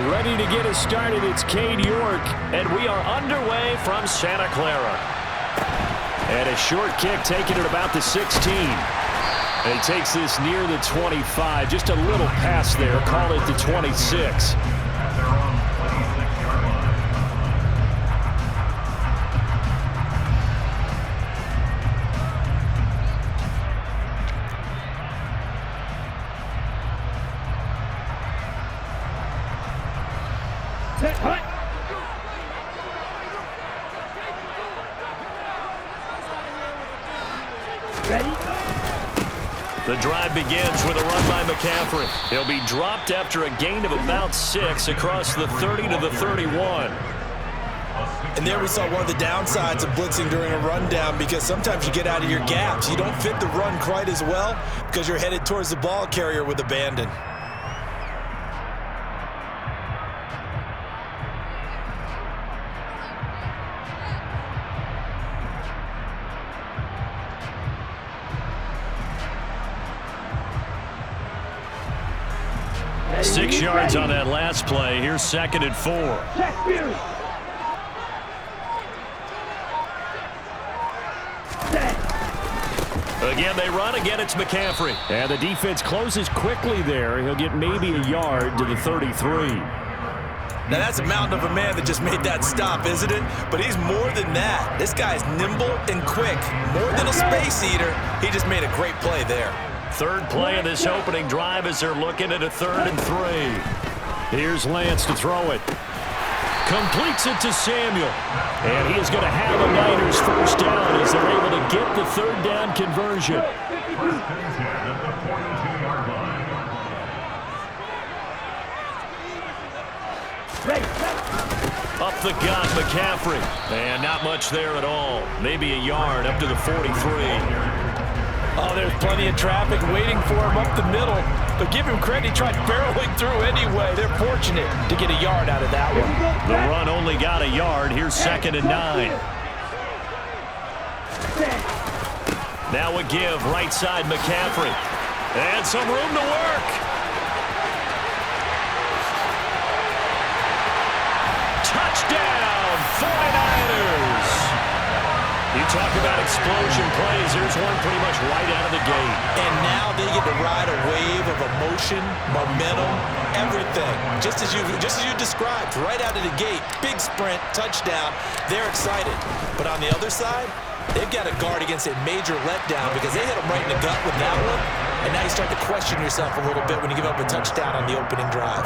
Ready to get us started, it's Cade York. And we are underway from Santa Clara. And a short kick taken at about the 16. And he takes this near the 25. Just a little pass there. Call it the 26. The drive begins with a run by McCaffrey. He'll be dropped after a gain of about 6 across the 30 to the 31. And there we saw one of the downsides of blitzing during a rundown, because sometimes you get out of your gaps. You don't fit the run quite as well because you're headed towards the ball carrier with abandon. Six yards on that last play. Here's 2nd and 4. Again, they run. Again, it's McCaffrey. And the defense closes quickly there. He'll get maybe a yard to the 33. Now, that's a mountain of a man that just made that stop, isn't it? But he's more than that. This guy's nimble and quick. More than a space eater. He just made a great play there. Third play of this opening drive as they're looking at a 3rd and 3. Here's Lance to throw it. Completes it to Samuel. And he is going to have a Niners first down as they're able to get the 3rd down conversion. Up the gut, McCaffrey. And not much there at all. Maybe a yard up to the 43. Oh, there's plenty of traffic waiting for him up the middle. But give him credit, he tried barreling through anyway. They're fortunate to get a yard out of that one. The run only got a yard. Here's 2nd and 9. Now a give, right side McCaffrey. And some room to work. Touchdown, 49ers. You talk about explosion plays. Here's one pretty much right out of the gate. And now they get to ride a wave of emotion, momentum, everything. Just as you described, right out of the gate. Big sprint, touchdown. They're excited. But on the other side, they've got to guard against a major letdown because they hit them right in the gut with that one. And now you start to question yourself a little bit when you give up a touchdown on the opening drive.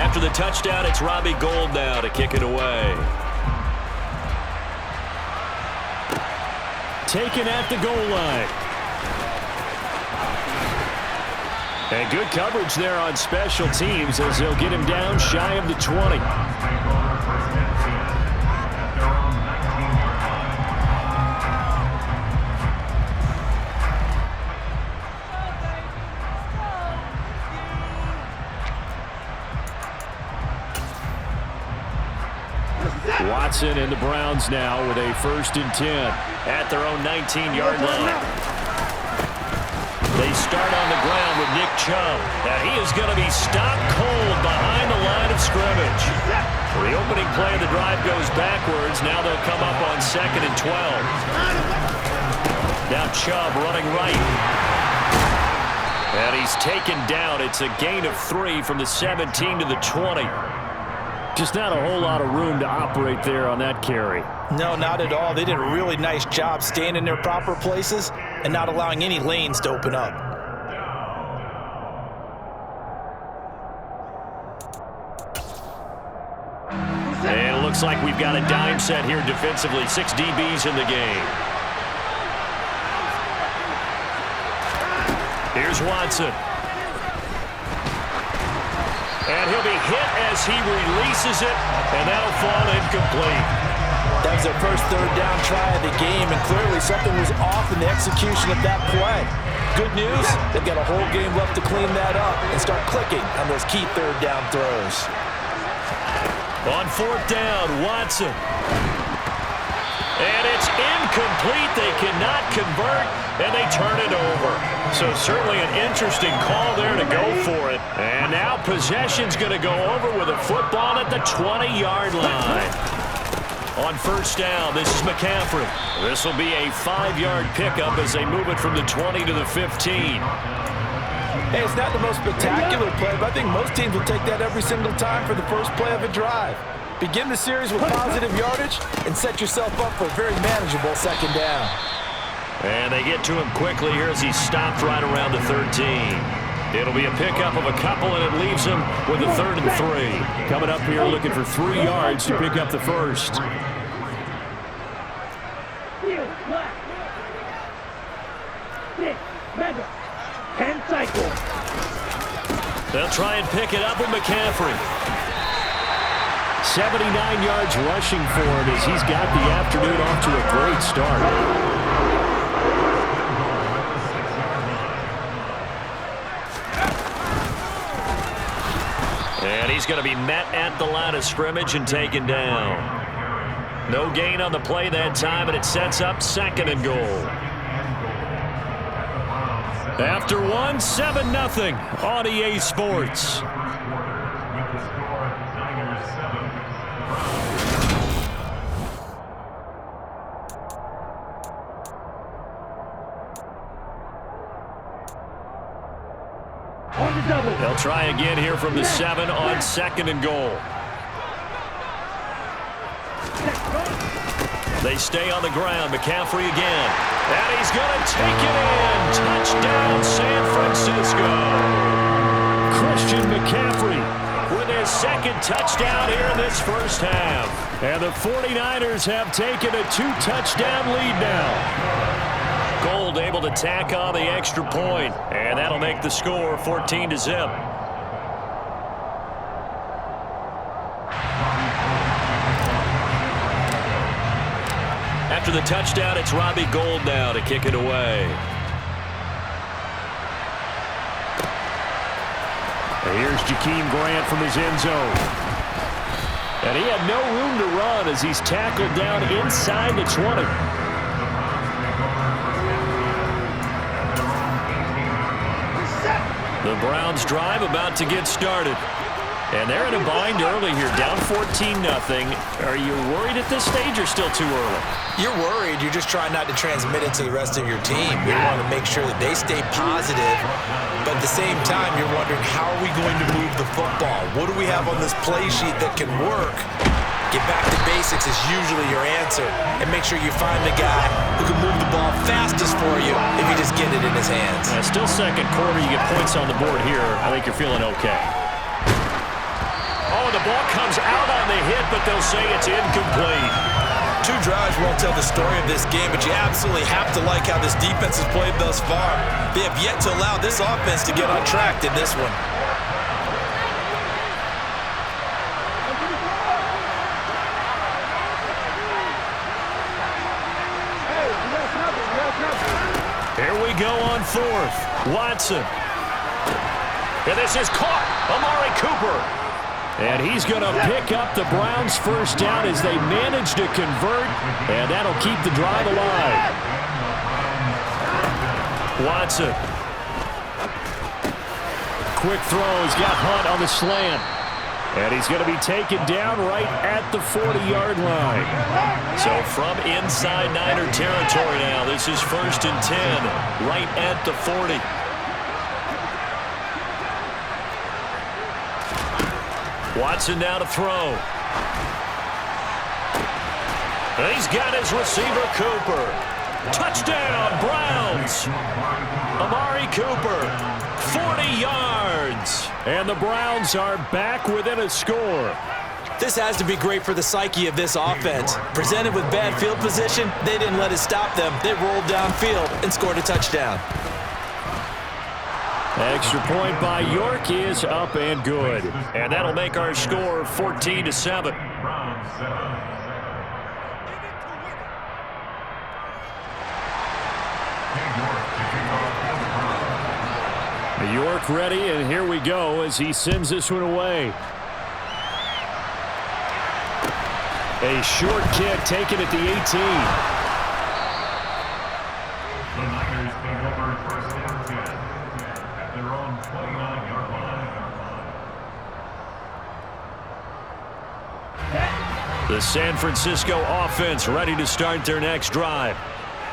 After the touchdown, it's Robbie Gould now to kick it away. Taken at the goal line. And good coverage there on special teams as they'll get him down shy of the 20. Watson and the Browns now with a 1st and 10 at their own 19-yard line. They start on the ground with Nick Chubb, and he is going to be stopped cold behind the line of scrimmage. The opening play of the drive goes backwards. Now they'll come up on 2nd and 12. Now Chubb running right. And he's taken down. It's a gain of 3 from the 17 to the 20. Just not a whole lot of room to operate there on that carry. No, not at all. They did a really nice job staying in their proper places and not allowing any lanes to open up. And it looks like we've got a dime set here defensively. 6 DBs in the game. Here's Watson. And he'll be hit as he releases it, and that'll fall incomplete. That was their first third down try of the game, and clearly something was off in the execution of that play. Good news, they've got a whole game left to clean that up and start clicking on those key third down throws. On fourth down, Watson. And it's incomplete. They cannot convert, and they turn it over. So certainly an interesting call there to go for it. And now possession's going to go over with a football at the 20-yard line. On first down, this is McCaffrey. This will be a 5-yard pickup as they move it from the 20 to the 15. Hey, it's not the most spectacular play, but I think most teams will take that every single time for the first play of a drive. Begin the series with positive yardage and set yourself up for a very manageable second down. And they get to him quickly here as he stopped right around the 13. It'll be a pickup of a couple, and it leaves him with a 3rd and 3. Coming up here looking for 3 yards to pick up the first. They'll try and pick it up with McCaffrey. 79 yards rushing for him as he's got the afternoon off to a great start. And he's going to be met at the line of scrimmage and taken down. No gain on the play that time, and it sets up 2nd and goal. After one, 7-0 on EA Sports. They'll try again here from the 7 on 2nd and goal. They stay on the ground. McCaffrey again. And he's going to take it in. Touchdown, San Francisco. Christian McCaffrey with his 2nd touchdown here in this first half. And the 49ers have taken a 2-touchdown lead now. Gold able to tack on the extra point, and that'll make the score 14-0. After the touchdown, it's Robbie Gould now to kick it away. Here's Jakeem Grant from his end zone. And he had no room to run as he's tackled down inside the 20. The Browns drive about to get started. And they're in a bind early here, down 14-0. Are you worried at this stage or still too early? You're worried. You're just trying not to transmit it to the rest of your team. You want to make sure that they stay positive. But at the same time, you're wondering, how are we going to move the football? What do we have on this play sheet that can work? Get back to basics is usually your answer. And make sure you find the guy who can move the ball fastest for you if you just get it in his hands. Still second quarter. You get points on the board here. I think you're feeling okay. Oh, the ball comes out on the hit, but they'll say it's incomplete. 2 drives won't tell the story of this game, but you absolutely have to like how this defense has played thus far. They have yet to allow this offense to get untracked in this one. Here we go on 4th. Watson. And this is caught. Amari Cooper. And he's going to pick up the Browns' first down as they manage to convert, and that'll keep the drive alive. Watson. Quick throw. He's got Hunt on the slant. And he's going to be taken down right at the 40-yard line. So from inside Niner territory now, this is 1st and 10, right at the 40. Watson now to throw. And he's got his receiver, Cooper. Touchdown, Browns. Amari Cooper, 40 yards. And the Browns are back within a score. This has to be great for the psyche of this offense. Presented with bad field position, they didn't let it stop them. They rolled downfield and scored a touchdown. Extra point by York is up and good. And that'll make our score 14-7. York ready, and here we go as he sends this one away. A short kick taken at the 18. The San Francisco offense ready to start their next drive.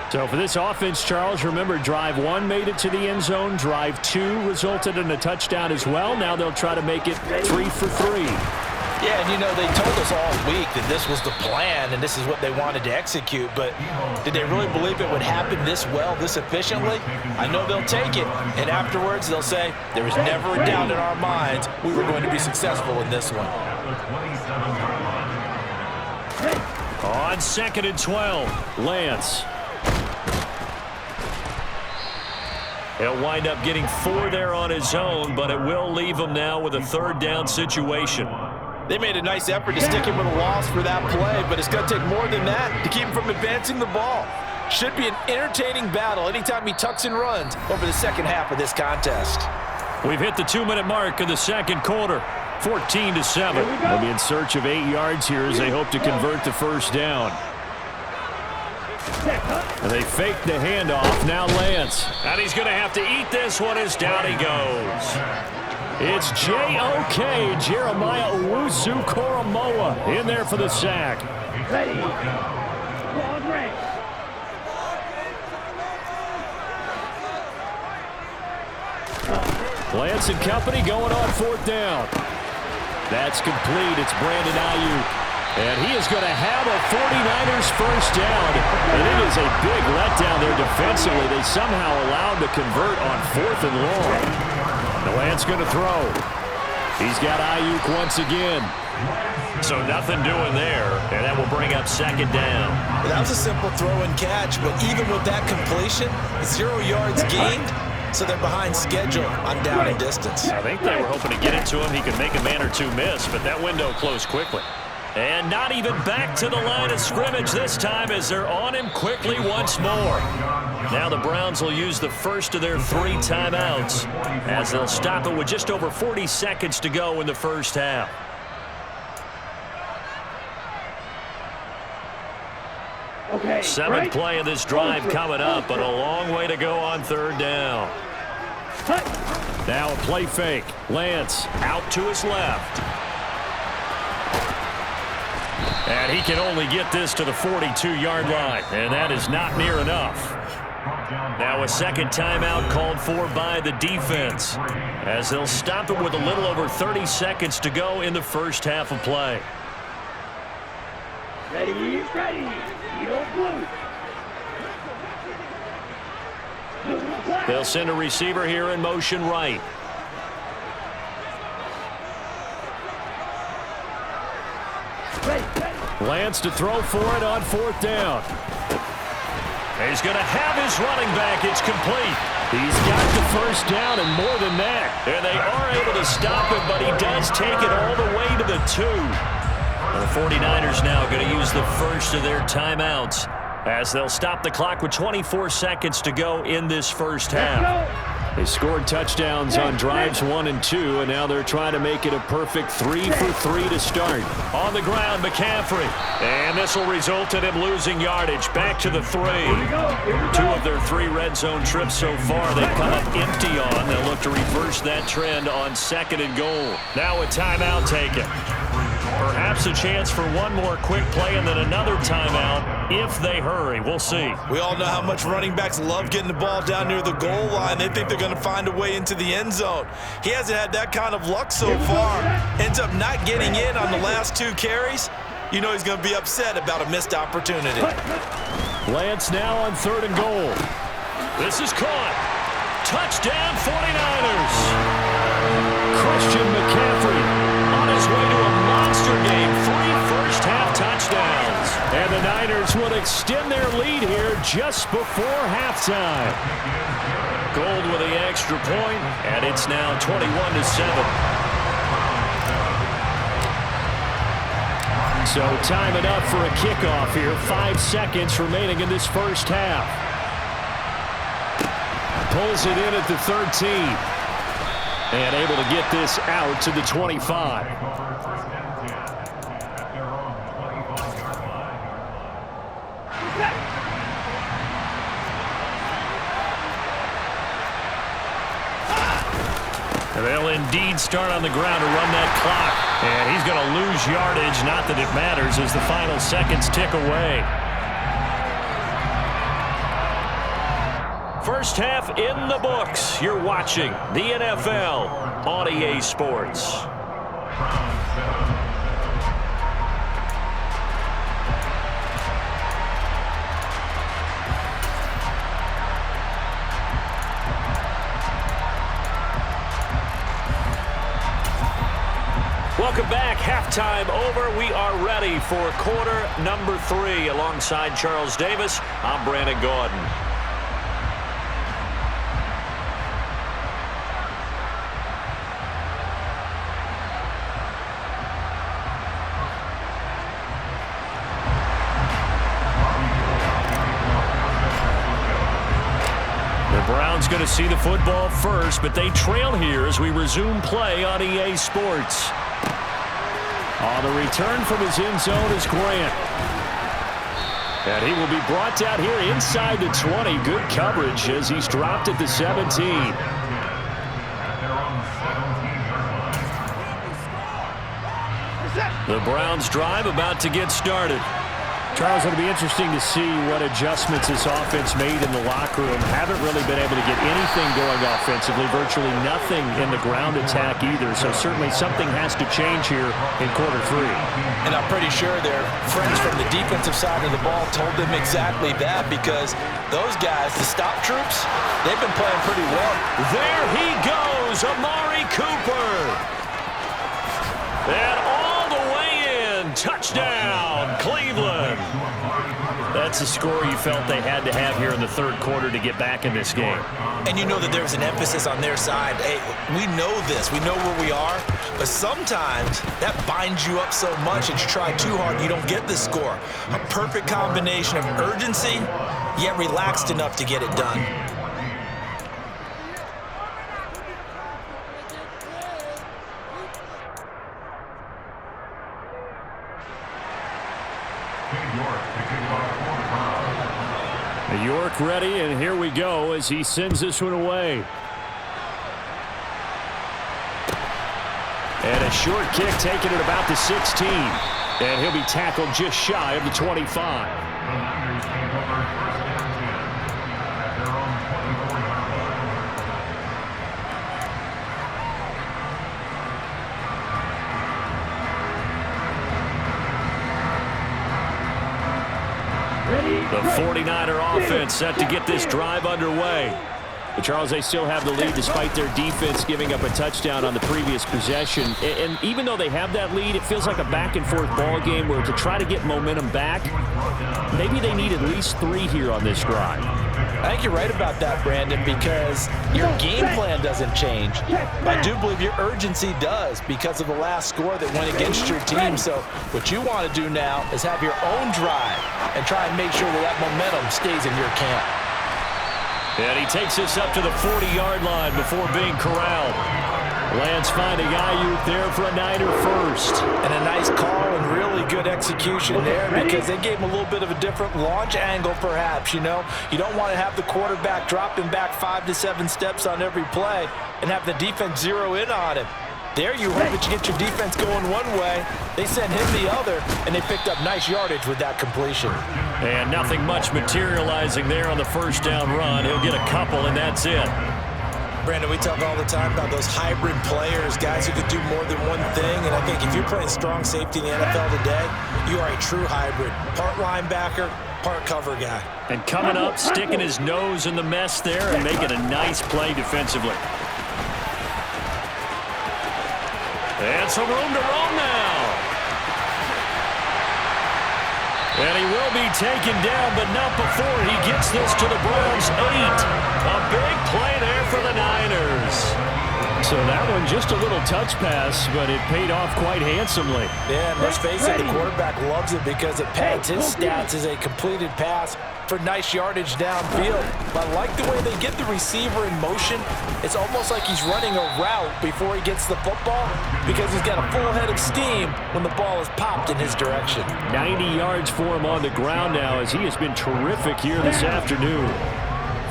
So for this offense, Charles, remember drive 1 made it to the end zone. Drive 2 resulted in a touchdown as well. Now they'll try to make it 3 for 3. Yeah, and you know, they told us all week that this was the plan and this is what they wanted to execute, but did they really believe it would happen this well, this efficiently? I know they'll take it, and afterwards they'll say, there was never a doubt in our minds we were going to be successful in this one. On 2nd and 12, Lance. He'll wind up getting 4 there on his own, but it will leave him now with a 3rd down situation. They made a nice effort to stick him with a loss for that play, but it's going to take more than that to keep him from advancing the ball. Should be an entertaining battle anytime he tucks and runs over the second half of this contest. We've hit the 2-minute mark of the second quarter. 14-7. They'll be in search of 8 yards here as they hope to convert the 1st down. And they fake the handoff. Now Lance. And he's going to have to eat this one as down he goes. It's J.O.K. Jeremiah Owusu-Koramoah in there for the sack. Ready. Lance and company going on 4th down. That's complete. It's Brandon Ayuk. And he is going to have a 49ers 1st down. And it is a big letdown there defensively. They somehow allowed to convert on 4th and long. The Lance going to throw. He's got Ayuk once again. So nothing doing there, and that will bring up 2nd down. That was a simple throw and catch, but even with that completion, 0 yards gained. So they're behind schedule on down and distance. I think they were hoping to get it to him. He could make a man or two miss, but that window closed quickly. And not even back to the line of scrimmage this time as they're on him quickly once more. Now the Browns will use the first of their 3 timeouts as they'll stop it with just over 40 seconds to go in the 1st half. Okay, 7th play of this drive coming up, but a long way to go on 3rd down. Now a play fake. Lance Out to his left. And he can only get this to the 42-yard line, and that is not near enough. Now a 2nd timeout called for by the defense as they'll stop it with a little over 30 seconds to go in the 1st half of play. Ready, ready. They'll send a receiver here in motion right. Lance to throw for it on 4th down. He's going to have his running back. It's complete. He's got the 1st down and more than that. And they are able to stop him, but he does take it all the way to the 2. And the 49ers now going to use the first of their timeouts as they'll stop the clock with 24 seconds to go in this 1st half. They scored touchdowns on drives 1 and 2, and now they're trying to make it a perfect 3 for 3 to start. On the ground, McCaffrey. And this will result in him losing yardage. Back to the 3. 2 of their 3 red zone trips so far they've come up empty on. They'll look to reverse that trend on 2nd and goal. Now a timeout taken. Perhaps a chance for one more quick play and then another timeout if they hurry. We'll see. We all know how much running backs love getting the ball down near the goal line. They think they're going to find a way into the end zone. He hasn't had that kind of luck so far. Ends up not getting in on the last 2 carries. You know he's going to be upset about a missed opportunity. Lance now on 3rd and goal. This is caught. Touchdown 49ers. Christian McCaffrey on his way to a monster game. 3 first-half touchdowns. And the Niners will extend their lead here just before halftime. Gold with the extra point, and it's now 21-7. So time enough for a kickoff here. 5 seconds remaining in this 1st half. pulls it in at the 13. And able to get this out to the 25. They'll indeed start on the ground to run that clock. And he's going to lose yardage. Not that it matters as the final seconds tick away. First half in the books. You're watching the NFL on EA Sports. Welcome back. Halftime over. We are ready for quarter number 3. Alongside Charles Davis, I'm Brandon Gordon. The Browns going to see the football first, but they trail here as we resume play on EA Sports. On the return from his end zone is Grant. And he will be brought down here inside the 20. Good coverage as he's dropped at the 17. The Browns drive about to get started. Charles, it'll be interesting to see what adjustments this offense made in the locker room. Haven't really been able to get anything going offensively, virtually nothing in the ground attack either. So certainly something has to change here in quarter 3. And I'm pretty sure their friends from the defensive side of the ball told them exactly that, because those guys, the stop troops, they've been playing pretty well. There he goes, Amari Cooper. And all the way in, touchdown, Cleveland. That's a score you felt they had to have here in the third quarter to get back in this game. And you know that there's an emphasis on their side. Hey, we know this. We know where we are. But sometimes that binds you up so much that you try too hard, you don't get the score. A perfect combination of urgency, yet relaxed enough to get it done. York ready, and here we go as he sends this one away. And a short kick taken at about the 16. And he'll be tackled just shy of the 25. The 49er offense set to get this drive underway. But Charles, they still have the lead despite their defense giving up a touchdown on the previous possession. And even though they have that lead, it feels like a back-and-forth ball game where to try to get momentum back, maybe they need at least 3 here on this drive. I think you're right about that, Brandon, because your game plan doesn't change. I do believe your urgency does because of the last score that went against your team. So what you want to do now is have your own drive and try and make sure that that momentum stays in your camp. And he takes this up to the 40-yard line before being corralled. Lance finding Ayuk there for a Niner first. And a nice call and really good execution there because they gave him a little bit of a different launch angle perhaps, you know. You don't want to have the quarterback dropping back 5 to 7 steps on every play and have the defense zero in on him. There you hope that you get your defense going one way. They sent him the other, and they picked up nice yardage with that completion. And nothing much materializing there on the first down run. He'll get a couple, and that's it. Brandon, we talk all the time about those hybrid players, guys who could do more than one thing. And I think if you're playing strong safety in the NFL today, you are a true hybrid. Part linebacker, part cover guy. And coming up, sticking his nose in the mess there and making a nice play defensively. And some room to roam now. And he will be taken down, but not before he gets this to the Browns' 8. A big play there for the Niners. So that one just a little touch pass, but it paid off quite handsomely. Yeah, and let's face it, the quarterback loves it because it pads his stats as a completed pass for nice yardage downfield. But I like the way they get the receiver in motion. It's almost like he's running a route before he gets the football because he's got a full head of steam when the ball is popped in his direction. 90 yards for him on the ground now as he has been terrific here this afternoon.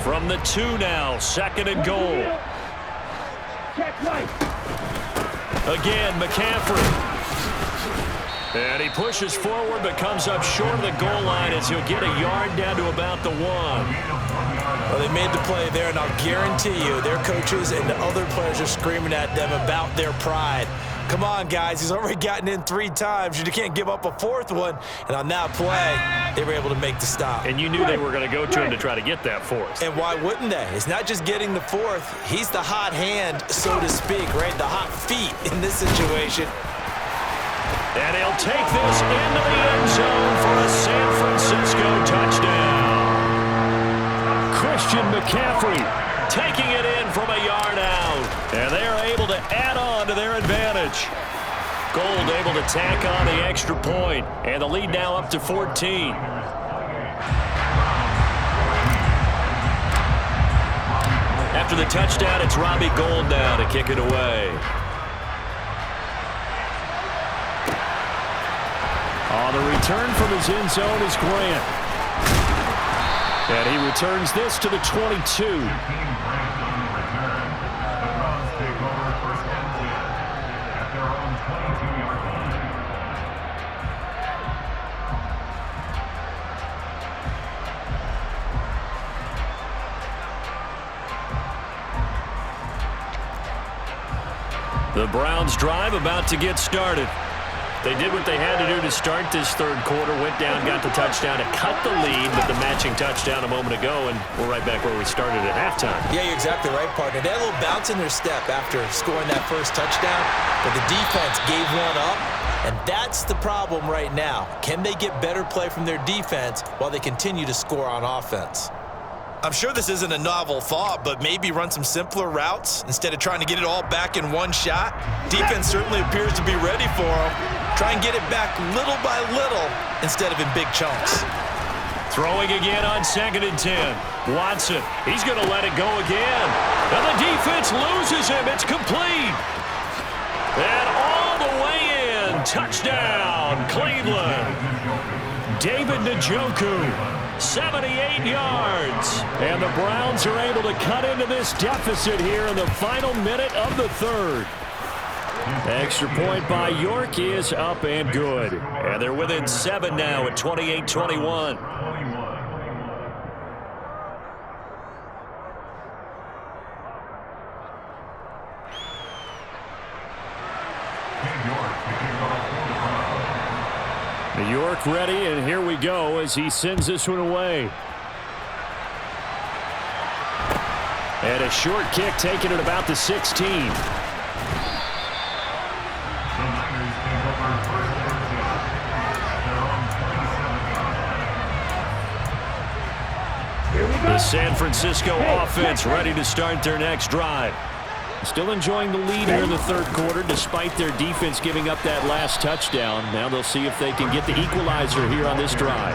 From the 2 now, 2nd and goal. Again, McCaffrey. And he pushes forward but comes up short of the goal line as he'll get a yard down to about the 1. Well, they made the play there, and I'll guarantee you their coaches and the other players are screaming at them about their pride. Come on, guys. He's already gotten in 3 times. You can't give up a 4th one. And on that play, they were able to make the stop. And you knew they were going to go to him to try to get that 4th. And why wouldn't they? It's not just getting the 4th. He's the hot hand, so to speak, right? The hot feet in this situation. And he'll take this into the end zone for a San Francisco touchdown. Christian McCaffrey taking it in from a yard out. And they're able to add on to their advantage. Gold able to tack on the extra point. And the lead now up to 14. After the touchdown, it's Robbie Gould now to kick it away. On the return from his end zone is Grant. And he returns this to the 22. The Browns drive about to get started. They did what they had to do to start this 3rd quarter, went down, got the touchdown to cut the lead with the matching touchdown a moment ago, and we're right back where we started at halftime. Yeah, you're exactly right, partner. They had a little bounce in their step after scoring that first touchdown, but the defense gave one up, and that's the problem right now. Can they get better play from their defense while they continue to score on offense? I'm sure this isn't a novel thought, but maybe run some simpler routes instead of trying to get it all back in one shot. Defense certainly appears to be ready for them. Try and get it back little by little instead of in big chunks. Throwing again on 2nd and 10. Watson, he's going to let it go again. And the defense loses him. It's complete. And all the way in. Touchdown, Cleveland. David Njoku. 78 yards. And the Browns are able to cut into this deficit here in the final minute of the 3rd. Extra point by York is up and good. And they're within 7 now at 28-21. York ready, and here we go as he sends this one away. And a short kick taken at about the 16. The San Francisco offense ready to start their next drive. Still enjoying the lead here in the 3rd quarter despite their defense giving up that last touchdown. Now they'll see if they can get the equalizer here on this drive.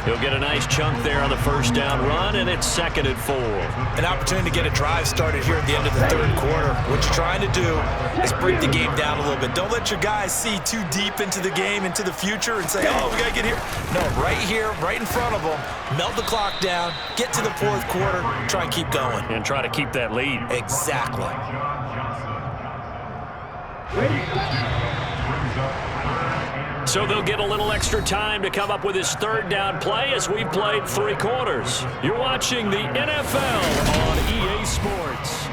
He'll get a nice chunk there on the 1st down run, and it's 2nd and 4. An opportunity to get a drive started here at the end of the 3rd quarter. What you're trying to do is break the game down a little bit. Don't let your guys see too deep into the game, into the future, and say, oh, we got to get here. No, right here, right in front of them, melt the clock down, get to the 4th quarter, try and keep going. And try to keep that lead. Exactly. So they'll get a little extra time to come up with his 3rd down play as we've played 3 quarters. You're watching the NFL on EA Sports.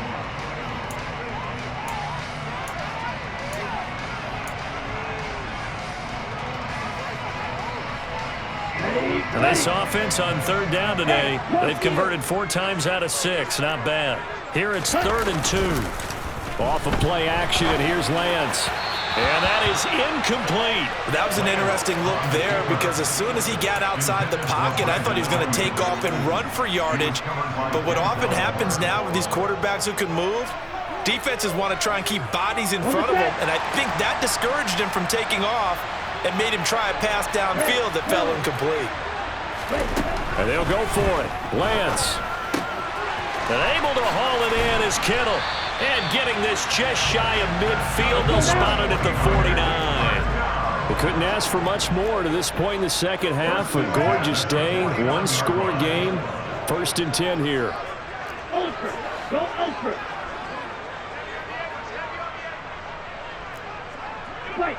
And this offense on 3rd down today, they've converted 4 times out of 6. Not bad. Here it's 3rd and 2. Off of play action, and here's Lance. And that is incomplete. That was an interesting look there because as soon as he got outside the pocket, I thought he was going to take off and run for yardage. But what often happens now with these quarterbacks who can move, Defenses want to try and keep bodies in front of him, and I think that discouraged him from taking off and made him try a pass downfield that fell incomplete. And they'll go for it. Lance. And able to haul it in is Kittle. And getting this just shy of midfield, they'll spot it at the 49. They couldn't ask for much more to this point in the second half. A gorgeous day, one-score game. 1st and 10 here. Ultra. Go ultra. Wait.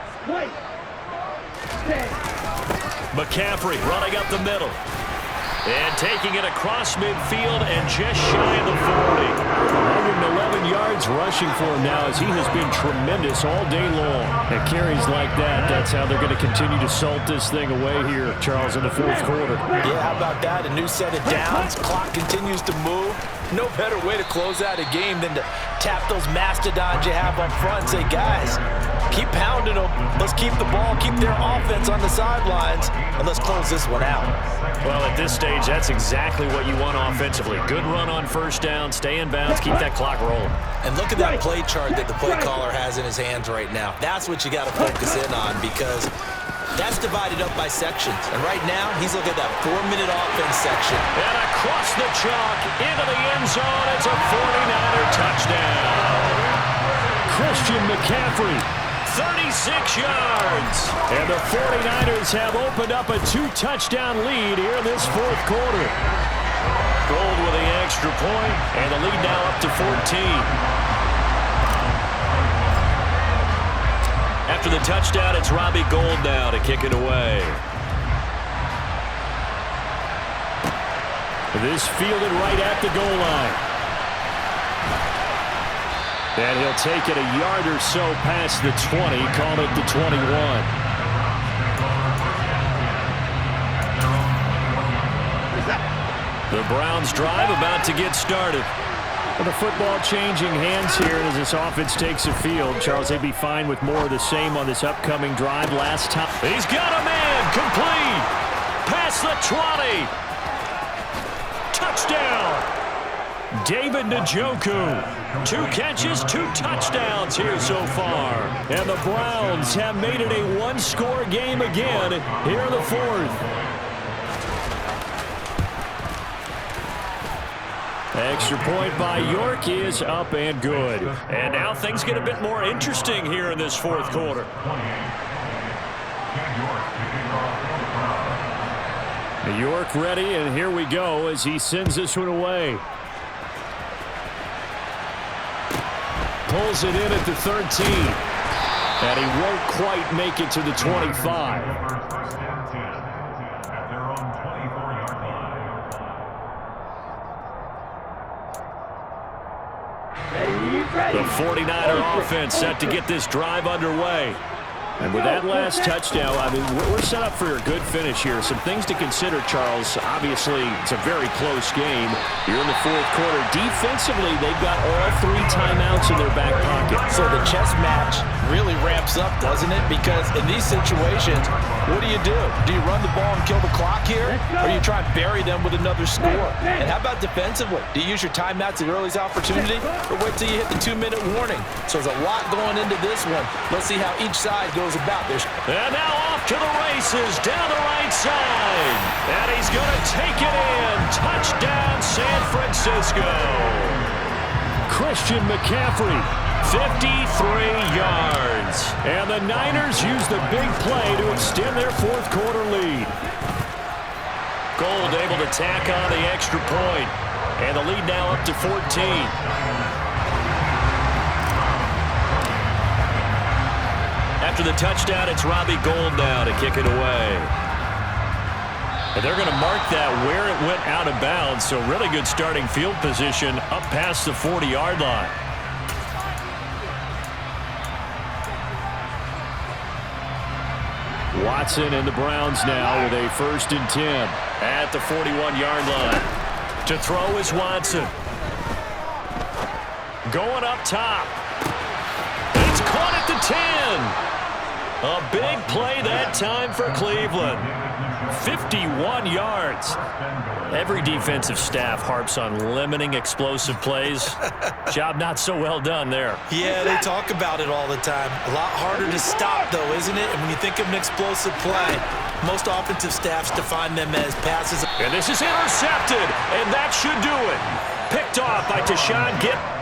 McCaffrey running up the middle. And taking it across midfield and just shy of the 40. 111 yards rushing for him now as he has been tremendous all day long. And carries like that, that's how they're going to continue to salt this thing away here, Charles, in the 4th quarter. Yeah, how about that? A new set of downs. Clock continues to move. No better way to close out a game than to tap those mastodons you have up front and say, guys, keep pounding them. Let's keep the ball, keep their offense on the sidelines, and let's close this one out. Well, at this stage, that's exactly what you want offensively. Good run on 1st down, stay in bounds, keep that clock rolling. And look at that play chart that the play caller has in his hands right now. That's what you got to focus in on, because that's divided up by sections. And right now, he's looking at that 4-minute offense section. And across the chalk, into the end zone, it's a 49er touchdown. Christian McCaffrey. 36 yards. And the 49ers have opened up a 2-touchdown lead here in this 4th quarter. Gold with the extra point, and the lead now up to 14. After the touchdown, it's Robbie Gould now to kick it away. This fielded right at the goal line. And he'll take it a yard or so past the 20, call it the 21. The Browns drive about to get started. Well, the football changing hands here as this offense takes the field. Charles, they'd be fine with more of the same on this upcoming drive. Last time. He's got a man, complete. Past the 20. Touchdown. David Njoku. 2 catches, 2 touchdowns here so far. And the Browns have made it a one-score game again here in the 4th. Extra point by York is up and good. And now things get a bit more interesting here in this 4th quarter. York ready, and here we go as he sends this one away. Pulls it in at the 13. And he won't quite make it to the 25. The 49er offense set to get this drive underway. And with that last touchdown, I mean, we're set up for a good finish here. Some things to consider, Charles. Obviously, it's a very close game. You're in the 4th quarter. Defensively, they've got all 3 timeouts in their back pocket. So the chess match really ramps up, doesn't it? Because in these situations, what do? Do you run the ball and kill the clock here? Or do you try and bury them with another score? And how about defensively? Do you use your timeouts at earliest opportunity? Or wait till you hit the 2-minute warning? So there's a lot going into this one. Let's see how each side goes about this. And now off to the races down the right side. And he's going to take it in. Touchdown, San Francisco. Christian McCaffrey. 53 yards. And the Niners use the big play to extend their 4th quarter lead. Gould able to tack on the extra point. And the lead now up to 14. After the touchdown, it's Robbie Gould now to kick it away. And they're going to mark that where it went out of bounds, so really good starting field position up past the 40-yard line. Watson and the Browns now with a 1st and 10. At the 41-yard line. To throw is Watson. Going up top. It's caught at the 10. A big play that time for Cleveland. 51 yards. Every defensive staff harps on limiting explosive plays. Job not so well done there. Yeah, they talk about it all the time. A lot harder to stop, though, isn't it? And when you think of an explosive play, most offensive staffs define them as passes. And this is intercepted, and that should do it. Picked off by Tashawn Gibb.